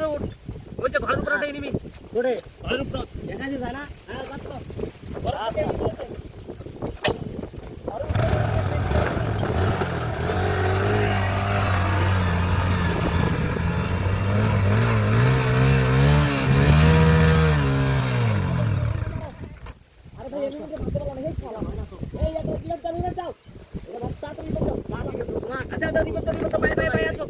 উপরে উঠ ওই যে ঘরের উপরে উঠে নিবি ওরে ঘরের উপরে দেখা যায় না হ্যাঁ কত আরে ভাই এমনি যে ভাতে অনেক খাওয়া হয় না তো এই একটা কিলো চাবি না যাও এটা ভাত তাড়াতাড়ি যাও আচ্ছা দাদি বাই বাই বাই আসো